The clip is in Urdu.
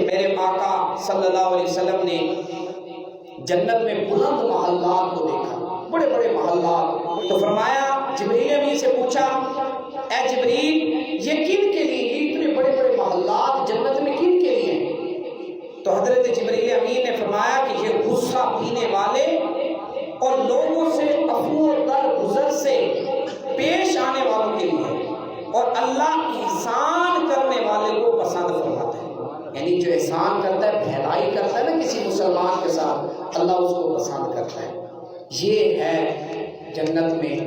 میرے آقا صلی اللہ علیہ وسلم نے جنت میں بلند محلات کو دیکھا، بڑے بڑے محلات، تو فرمایا، جبریل امین سے پوچھا، اے جبریل یہ کن کے لیے، اتنے بڑے بڑے محلات جنت میں کن کے لیے ہیں؟ تو حضرت جبریل امین نے فرمایا کہ یہ غصہ پینے والے اور لوگوں سے عفو و درگزر سے پیش آنے والوں کے لیے ہے، اور اللہ احسان کرنے والے کو پسند فرماتا ہے۔ یعنی جو احسان کرتا ہے، بھلائی کرتا ہے نا کسی مسلمان کے ساتھ، اللہ اس کو پسند کرتا ہے۔ یہ ہے جنت میں